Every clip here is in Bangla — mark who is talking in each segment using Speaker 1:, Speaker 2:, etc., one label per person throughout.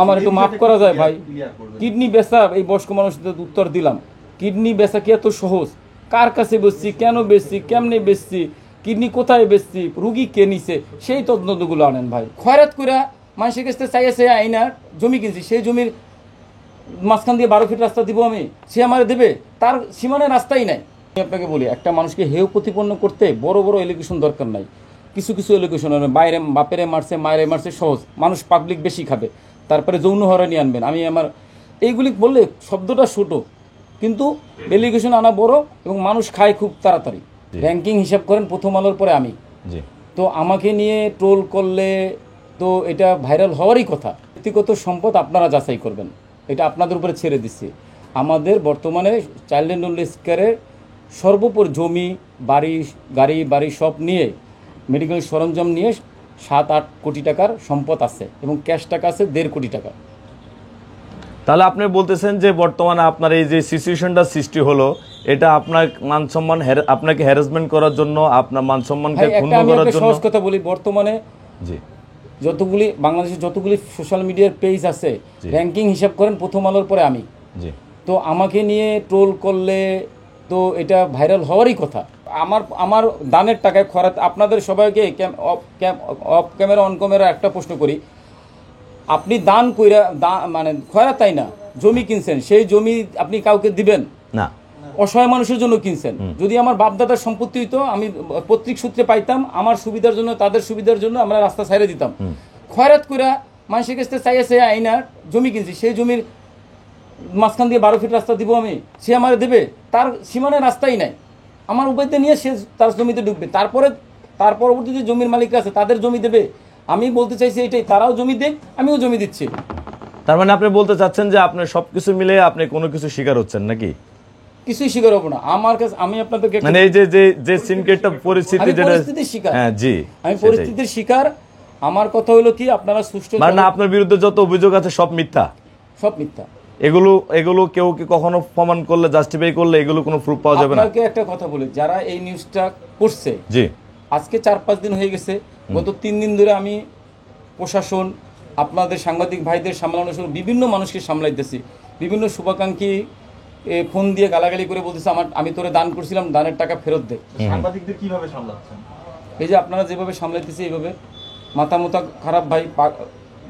Speaker 1: আমার একটু মাফ করা যায় ভাই। কিডনি বেচা, এই বয়স্ক মানুষদের উত্তর দিলাম, কিডনি বেচা কি এত সহজ? কার কাছে বেচছি, কেন বেচছি, কেমনে বেচছি, কিডনি কোথায় বেচছি, রুগী কে নিছে, সেই তদন্তগুলো আনেন ভাই। খয়রাত করে মানুষের কাছে চাইছে আইনার জমি কিনছি, সেই জমির মাঝখান দিয়ে 12 ফিট রাস্তা দিব আমি, সে আমার দেবে? তার সীমানায় রাস্তাই নাই। আমি আপনাকে বলি, একটা মানুষকে হেয় প্রতিপন্ন করতে বড় বড় এলিগেশন দরকার নাই। কিছু কিছু এলিগেশন, বাইরে বাপেরে মারছে, মায়েরে মারছে, সহজ মানুষ, পাবলিক বেশি খাবে, তারপরে যৌন হয়রানি আনবেন। আমি আমার এইগুলি বললে শব্দটা ছোটো, কিন্তু এলিগেশন আনা বড়, এবং মানুষ খায় খুব তাড়াতাড়ি। র্যাঙ্কিং হিসাব করেন প্রথম আলোর পরে আমি, তো আমাকে নিয়ে ট্রোল করলে তো এটা ভাইরাল হওয়ারই কথা। ব্যক্তিগত সম্পদ আপনারা যাচাই করবেন, এটা আপনাদের উপরে ছেড়ে দিচ্ছি। আমাদের বর্তমানে চাইল্ড অ্যান্ড ওল্ড এজ কেয়ারের সর্বোপরি জমি, বাড়ি, গাড়ি বাড়ি সব নিয়ে, মেডিকেল সরঞ্জাম নিয়ে 7-8 কোটি টাকার সম্পদ আছে, এবং ক্যাশ টাকা আছে 1.5 কোটি টাকা।
Speaker 2: তাহলে আপনি বলতেছেন যে বর্তমানে আপনার এই যে সিচুয়েশনটা সৃষ্টি হলো, এটা আপনার মান সম্মান, আপনাকে হ্যারাসমেন্ট করার জন্য, আপনার মান সম্মানকে ক্ষুণ্ণ করার জন্য।
Speaker 1: সহজ কথা বলি, বর্তমানে যতগুলি বাংলাদেশের যতগুলি সোশ্যাল মিডিয়ার পেজ আছে, র্যাঙ্কিং হিসাব করেন প্রথম আলোর পরে আমি, তো আমাকে নিয়ে ট্রোল করলে তো এটা ভাইরাল হওয়ারই কথা। আমার দানের টাকায় খরচ। আপনাদের সবাইকে অফ ক্যামেরা অন ক্যামেরা একটা প্রশ্ন করি, আপনি দান কইরা মানে খয়রা তাই না, জমি কিনছেন, সেই জমি আপনি কাউকে দিবেন
Speaker 2: না?
Speaker 1: অসহায় মানুষের জন্য কিনছেন। যদি আমার বাপদাদার সম্পত্তি হইতো, আমি পৈতৃক সূত্রে পাইতাম, আমার সুবিধার জন্য, তাদের সুবিধার জন্য আমরা রাস্তা ছাইড়ে দিতাম। খয়রাত কইরা মানুষের কাছে চাইছে আইনার জমি কিনছি, সেই জমির মাঝখান দিয়ে 12 ফিট রাস্তা দিব আমি, সে আমার দেবে? তার সীমানায় রাস্তাই নাই। আমার উপায়তে নিয়ে সে তার জমিতে ঢুকবে, তার পরবর্তী যে জমির মালিকরা আছে তাদের জমি দেবে। আমি বলতে চাইছি এটাই, তারাও জমি দেখ, আমিও জমি দিচ্ছি।
Speaker 2: তার মানে আপনি বলতে চাচ্ছেন যে আপনি সবকিছু মিলে আপনি কোনো কিছু শিকার হচ্ছেন নাকি?
Speaker 1: কিছুই শিকার হবো না আমার কাছে। আমি আপনাদেরকে
Speaker 2: মানে এই যে সিনকেটটা পরিস্থিতি, যেটা
Speaker 1: পরিস্থিতির শিকার,
Speaker 2: হ্যাঁ জি,
Speaker 1: আমি পরিস্থিতির শিকার। আমার কথা হলো কি, আপনারা সুষ্ঠু,
Speaker 2: মানে আপনার বিরুদ্ধে যত অভিযোগ আছে সব মিথ্যা,
Speaker 1: সব মিথ্যা।
Speaker 2: এগুলো কেউ কি কখনো প্রমাণ করলে, জাস্টিফাই করলে এগুলো কোনো প্রুফ পাওয়া যাবে না?
Speaker 1: আপনাকে একটা কথা বলি, যারা এই নিউজটা করছে,
Speaker 2: জি, আজকে
Speaker 1: 4-5 দিন হয়ে গেছে, গত 3 দিন ধরে আমি প্রশাসন, আপনাদের সাংবাদিক ভাইদের সামলানোর জন্য বিভিন্ন মানুষকে সামলাইতেছি। বিভিন্ন শুভাকাঙ্ক্ষী ফোন দিয়ে গালাগালি করে বলতেছে, আমি তোরে দান করছিলাম, দানের টাকা ফেরত দে।
Speaker 3: সাংবাদিকদের কিভাবে সামলাচ্ছেন?
Speaker 1: এই যে আপনারা যেভাবে সামলাইতেছি, এইভাবে মাথা খারাপ ভাই।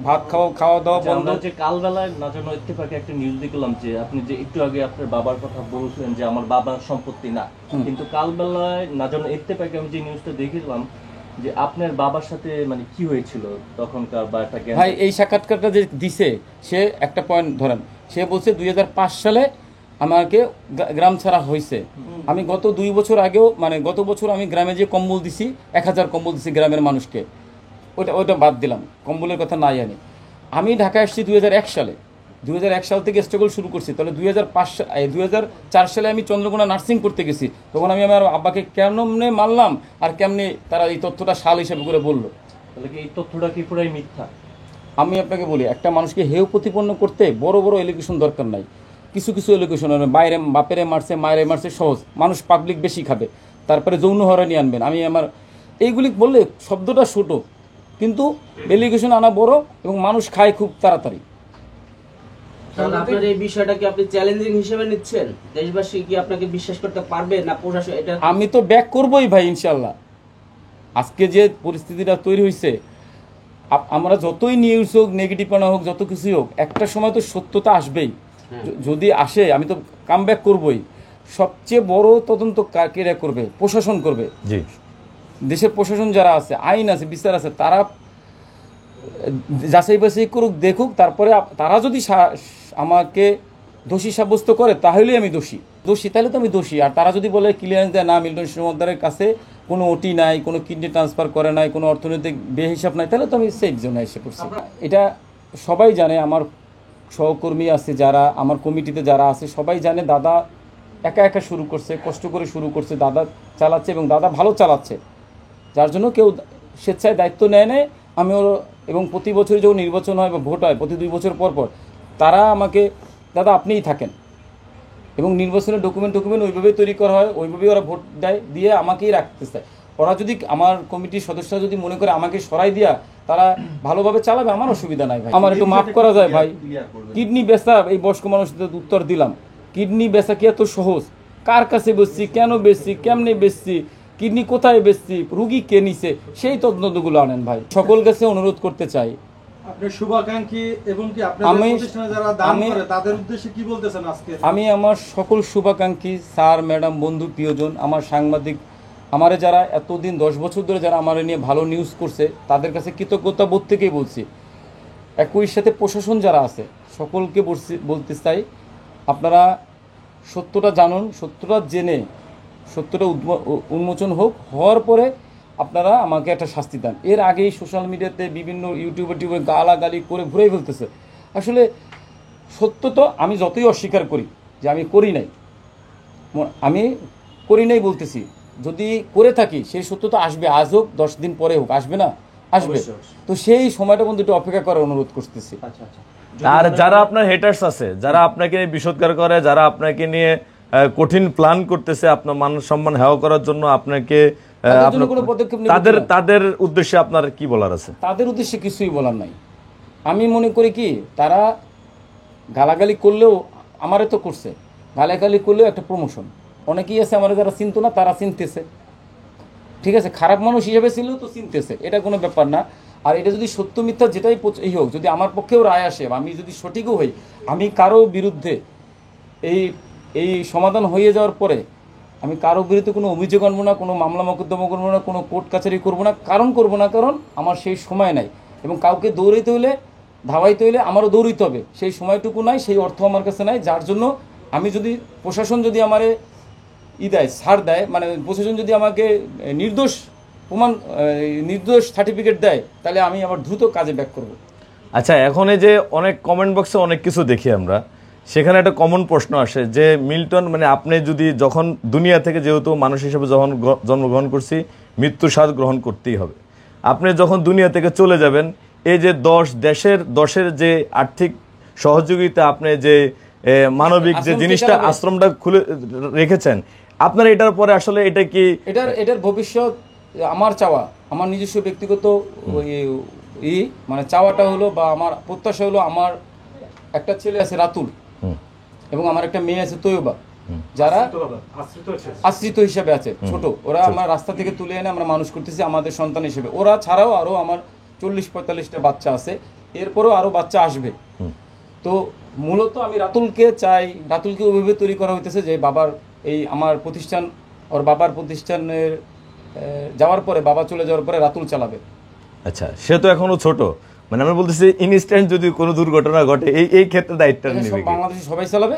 Speaker 1: ভাত খাওয়া দাওয়া বন্ধ।
Speaker 3: যে কালবেলায় নাজানো ইত্তেফাকে একটা নিউজ দেখলাম যে আপনি যে একটু আগে আপনার বাবার কথা বলছিলেন যে আমার বাবার সম্পত্তি না, কিন্তু কালবেলায় নাজানো ইত্তেফাকে আমি যে নিউজটা দেখলাম যে আপনার বাবার সাথে মানে কি হয়েছিল তখনকার, বা একটা
Speaker 1: ভাই এই সাক্ষাৎকারটা যে দিছে, সে একটা পয়েন্ট ধরেন, সে বলছে 2005 সালে আমাকে গ্রাম ছাড়া হয়েছে। আমি গত 2 বছর আগেও, মানে গত বছর আমি গ্রামে যে কম্বল দিছি, 1000 কম্বল দিছি গ্রামের মানুষকে, ওইটা বাদ দিলাম, কম্বলের কথা নাই আনি। আমি ঢাকায় আসছি 2001 সালে, 2001 সাল থেকে স্ট্রাগল শুরু করছি। তাহলে 2004 সালে আমি চন্দ্রকোনা নার্সিং করতে গেছি, তখন আমি আমার আব্বাকে কেমনে মারলাম, আর কেমনে তারা এই তথ্যটা সাল হিসেবে করে বললো।
Speaker 3: তাহলে কি এই তথ্যটা কি পুরাই মিথ্যা?
Speaker 1: আমি আপনাকে বলি, একটা মানুষকে হেয় প্রতিপন্ন করতে বড় বড় এলিগেশন দরকার নাই। কিছু কিছু এলিগেশন, বাইরে বাপেরে মারছে, মায়েরে মারছে, সহজ মানুষ, পাবলিক বেশি খাবে, তারপরে যৌন হয়রানি আনবেন। আমি আমার এইগুলি বললে শব্দটা ছোটো, কিন্তু এলিগেশন আনা বড়, এবং মানুষ খায় খুব তাড়াতাড়ি।
Speaker 4: আপনার এই বিষয়টা কি আপনি চ্যালেঞ্জিং হিসেবে নিচ্ছেন? দেশবাসী কি আপনাকে বিশ্বাস করতে পারবে না? প্রশাসন এটা,
Speaker 1: আমি তো ব্যাক করবই ভাই ইনশাল্লাহ। আজকে যে পরিস্থিতিটা তৈরি হয়েছে, আমরা যতই নিউজ হোক, নেগেটিভ আনা হোক, যত কিছুই হোক, একটা সময় তো সত্যতা আসবেই। যদি আসে আমি তো কাম ব্যাক করবই। সবচেয়ে বড় তদন্ত কেরা করবে? প্রশাসন করবে। দেশের প্রশাসন যারা আছে, আইন আছে, বিচার আছে, তারা যাচাই বাছাই করুক, দেখুক, তারপরে তারা যদি আমাকে দোষী সাব্যস্ত করে তাহলেই আমি দোষী, তাহলে তো আমি দোষী। আর তারা যদি বলে ক্লিয়ারেন্স দেয়, না মিল্টন সমাদ্দারের কাছে কোনো ওটি নাই, কোনো কিডনি ট্রান্সফার করে নাই, কোনো অর্থনৈতিক বেহিসাব নাই, তাহলে তো আমি সেফ জোনে এসে পড়ছি। এটা সবাই জানে, আমার সহকর্মী আছে যারা, আমার কমিটিতে যারা আছে, সবাই জানে দাদা একা একা শুরু করছে, কষ্ট করে শুরু করছে, দাদা চালাচ্ছে, এবং দাদা ভালো চালাচ্ছে, যার জন্য কেউ স্বেচ্ছায় দায়িত্ব নেয় নেয়। আমিও, এবং প্রতি বছরই যখন নির্বাচন হয় বা ভোট হয়, প্রতি 2 বছর পর পর তারা আমাকে, দাদা আপনিই থাকেন, এবং নির্বাচনের ডকুমেন্ট ওইভাবেই তৈরি করা হয়, ওইভাবেই ওরা ভোট দেয়, দিয়ে আমাকেই রাখতে চায়। ওরা যদি, আমার কমিটির সদস্যরা যদি মনে করে আমাকে সরাই দিয়া তারা ভালোভাবে চালাবে, আমার অসুবিধা নাই ভাই। আমার একটু মাফ করা যায় ভাই। কিডনি বেচা এই বয়স্ক মানুষদের উত্তর দিলাম, কিডনি বেচা কি এত সহজ? কার কাছে বেচছি, কেন বেচছি, কেমনে বেচছি, কিডনি কোথায় বেচছি, রুগী কে নিছে, সেই তদন্তগুলো আনেন ভাই। সকল কাছে অনুরোধ করতে চাই,
Speaker 5: আপনি শুভাকাঙ্ক্ষী এবং কি আপনাদের প্রতিষ্ঠানে যারা দান করে তাদের উদ্দেশ্যে কি বলতেছেন আজকে?
Speaker 1: আমি আমার সকল শুভাকাঙ্ক্ষী স্যার, ম্যাডাম, বন্ধু, প্রিয়জন, আমার সাংবাদিক, আমারে যারা এতদিন 10 বছর ধরে যারা আমার নিয়ে ভালো নিউজ করছে, তাদের কাছে কৃতজ্ঞতা বোধ থেকেই বলছি। একই সাথে প্রশাসন যারা আছে সকলকে বলতে চাই, আপনারা সত্যটা জানুন, সত্যটা জেনে সত্যটা উন্মোচন হোক, হওয়ার পরে আপনারা আমাকে একটা শাস্তি দেন। এর আগেই সোশ্যাল মিডিয়াতে বিভিন্ন ইউটিউবে গালাগালি করে ঘুরে ফেলতেছে। আসলে সত্য তো আমি যতই অস্বীকার করি যে আমি করি নাই বলতেছি, যদি করে থাকি সেই সত্য তো আসবে, আজ হোক 10 দিন পরে হোক, আসবে না? আসবে। তো সেই সময়টা পর্যন্ত একটু অপেক্ষা করার অনুরোধ করতেছি।
Speaker 2: আর যারা আপনার হেটার্স আছে, যারা আপনাকে নিয়ে বিষোদ্গার করে, যারা আপনাকে নিয়ে কঠিন প্ল্যান করতেছে আপনার মান সম্মান হেয় করার জন্য, আপনাকে তাদের উদ্দেশ্যে আপনার কি বলার আছে?
Speaker 1: তাদের উদ্দেশ্যে কিছুই বলার নাই। আমি মনে করি কি, তারা গালাগালি করলেও আমারে তো করছে, গালাগালি করলেও একটা প্রমোশন। অনেকেই আছে আমার যারা চিনতো না, তারা চিনতেছে, ঠিক আছে, খারাপ মানুষ হিসেবে ছিল তো চিনতেছে, এটা কোনো ব্যাপার না। আর এটা যদি সত্য মিথ্যা যেটাই এই হোক, যদি আমার পক্ষেও রায় আসে, আমি যদি সঠিকও হই, আমি কারো বিরুদ্ধে এই সমাধান হয়ে যাওয়ার পরে আমি কারো বিরুদ্ধে কোনো অভিযোগ আনবো না, কোনো মামলা মোকদ্দমা করবো না, কোনো কোর্ট কাছারি করবো না। কারণ আমার সেই সময় নাই, এবং কাউকে দৌড়াইতে হলে, ধাওয়াইতে হলে আমারও দৌড়াইতে হবে, সেই সময়টুকু নাই, সেই অর্থ আমার কাছে নাই। যার জন্য আমি যদি প্রশাসন যদি আমারে দেয়, ছাড় দেয়, মানে প্রশাসন যদি আমাকে নির্দোষ সার্টিফিকেট দেয়, তাহলে আমি আবার দ্রুত কাজে ব্যাক করব।
Speaker 2: আচ্ছা, এখন এই যে অনেক কমেন্ট বক্সে অনেক কিছু দেখি আমরা, সেখানে একটা কমন প্রশ্ন আসে যে মিল্টন, মানে আপনি যদি যখন দুনিয়া থেকে, যেহেতু মানুষ হিসেবে যখন জন্মগ্রহণ করছি, মৃত্যুর স্বাদ গ্রহণ করতেই হবে, আপনি যখন দুনিয়া থেকে চলে যাবেন, এই যে দশের যে আর্থিক সহযোগিতা, আপনি যে মানবিক যে জিনিসটা, আশ্রমটা খুলে রেখেছেন, আপনার এটার পরে আসলে এটা কি
Speaker 1: এটার ভবিষ্যৎ আমার চাওয়া, আমার নিজস্ব ব্যক্তিগত মানে চাওয়াটা হলো, বা আমার প্রত্যাশা হলো, আমার একটা ছেলে আছে রাতুল, এবং আমার একটা মেয়ে আছে তৈয়বা, যারা আশ্রিত হিসেবে আছে, ছোট, ওরা আমার রাস্তা থেকে তুলে এনে আমরা মানুষ করতেছি আমাদের সন্তান হিসেবে। ওরা ছাড়াও আরো আমার 40-45টা বাচ্চা আছে, এরপরও আরো বাচ্চা আসবে। তো মূলত আমি রাতুলকে চাই, রাতুলকে ওইভাবে তৈরি করা হইতেছে যে বাবার আমার প্রতিষ্ঠান, ওর বাবার প্রতিষ্ঠানের যাওয়ার পরে, বাবা চলে যাওয়ার পরে রাতুল চালাবে।
Speaker 2: আচ্ছা, সে তো এখনো ছোট, মানে আমি বলতেছি ইনস্ট্যান্ট যদি কোনো দুর্ঘটনা ঘটে, এই ক্ষেত্রে দায়িত্বটা নেবে
Speaker 1: বাংলাদেশে সবাই চালাবে,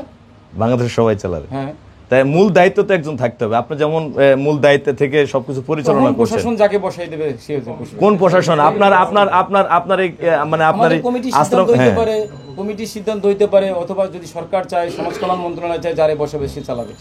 Speaker 2: বাংলাদেশের সবাই চালাবে।
Speaker 1: হ্যাঁ,
Speaker 2: তাই মূল দায়িত্ব তো একজন থাকতে হবে। আপনি যেমন মূল দায়িত্ব থেকে সবকিছু পরিচালনা করছেন,
Speaker 1: প্রশাসন যাকে বসাই দেবে সে হচ্ছে প্রশাসন।
Speaker 2: কোন প্রশাসন? আপনার এই মানে আপনার আশ্রম,
Speaker 1: কমিটির সিদ্ধান্ত হইতে পারে, অথবা যদি সরকার চায়, সমাজ কল্যাণ মন্ত্রণালয় চায়, যারে বসাবে সে চালাবে।